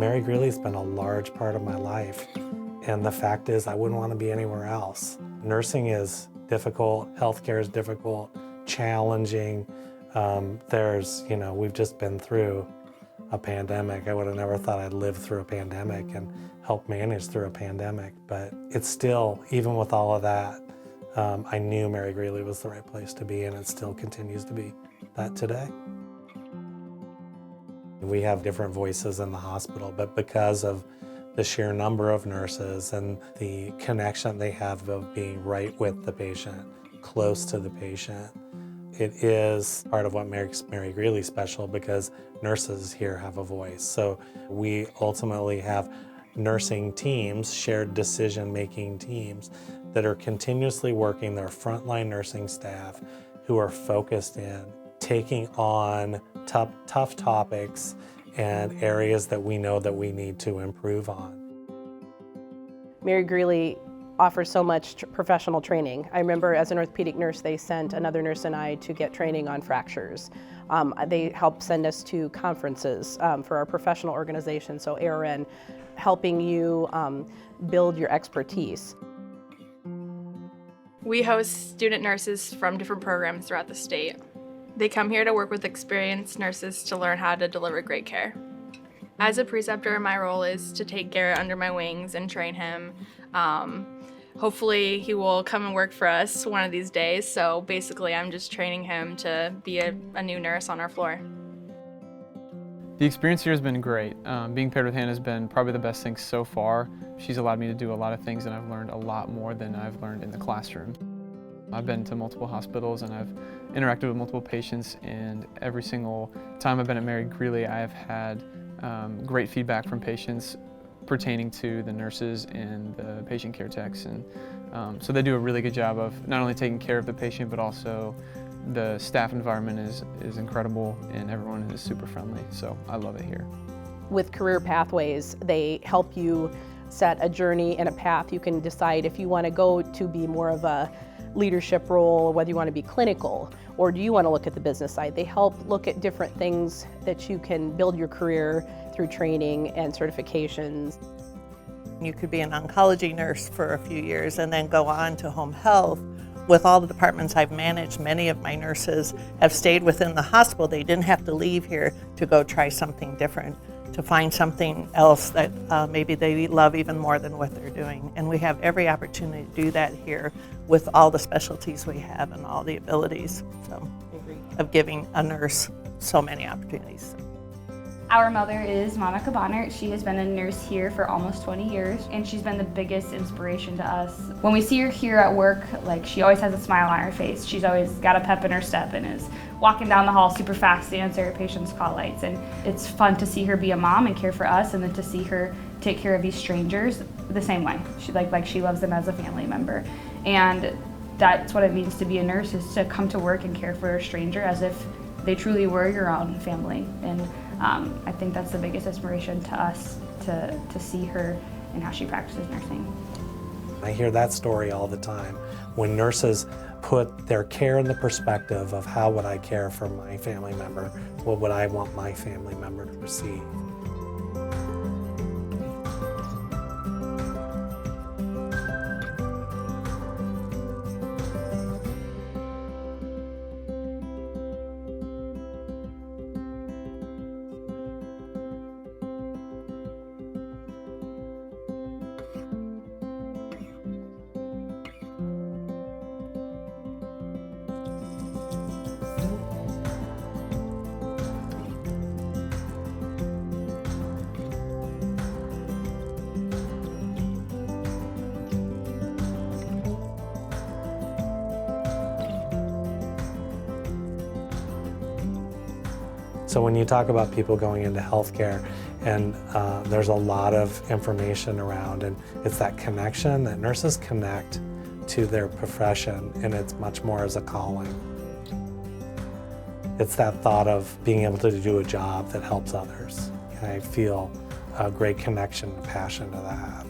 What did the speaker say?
Mary Greeley's been a large part of my life, and the fact is I wouldn't want to be anywhere else. Nursing is difficult, healthcare is difficult, challenging. We've just been through a pandemic. I would have never thought I'd live through a pandemic and help manage through a pandemic, but it's still, even with all of that, I knew Mary Greeley was the right place to be, and it still continues to be that today. We have different voices in the hospital, but because of the sheer number of nurses and the connection they have of being right with the patient, close to the patient, it is part of what makes Mary Greeley special, because nurses here have a voice. So we ultimately have nursing teams, shared decision-making teams, that are continuously working their frontline nursing staff who are focused in taking on tough topics and areas that we know that we need to improve on. Mary Greeley offers so much professional training. I remember as an orthopedic nurse, they sent another nurse and I to get training on fractures. They helped send us to conferences for our professional organization, so ARN, helping you build your expertise. We host student nurses from different programs throughout the state. They come here to work with experienced nurses to learn how to deliver great care. As a preceptor, my role is to take Garrett under my wings and train him. Hopefully he will come and work for us one of these days, so basically I'm just training him to be a new nurse on our floor. The experience here has been great. Being paired with Hannah has been probably the best thing so far. She's allowed me to do a lot of things, and I've learned a lot more than I've learned in the classroom. I've been to multiple hospitals and I've interacted with multiple patients, and every single time I've been at Mary Greeley, I have had great feedback from patients pertaining to the nurses and the patient care techs. And so they do a really good job of not only taking care of the patient, but also the staff environment is incredible, and everyone is super friendly, so I love it here. With career pathways, they help you set a journey and a path. You can decide if you want to go to be more of a leadership role, whether you want to be clinical, or do you want to look at the business side. They help look at different things that you can build your career through training and certifications. You could be an oncology nurse for a few years and then go on to home health. With all the departments I've managed, many of my nurses have stayed within the hospital. They didn't have to leave here to go try something different, to find something else that maybe they love even more than what they're doing. And we have every opportunity to do that here with all the specialties we have and all the abilities of giving a nurse so many opportunities. Our mother is Monica Bonner. She has been a nurse here for almost 20 years, and she's been the biggest inspiration to us. When we see her here at work, she always has a smile on her face. She's always got a pep in her step and is walking down the hall super fast to answer her patients' call lights. And it's fun to see her be a mom and care for us, and then to see her take care of these strangers the same way. She she loves them as a family member. And that's what it means to be a nurse, is to come to work and care for a stranger as if they truly were your own family. And I think that's the biggest inspiration to us, to see her and how she practices nursing. I hear that story all the time. When nurses put their care in the perspective of how would I care for my family member, what would I want my family member to receive? So when you talk about people going into healthcare, and there's a lot of information around, and it's that connection, that nurses connect to their profession, and it's much more as a calling. It's that thought of being able to do a job that helps others. And I feel a great connection and passion to that.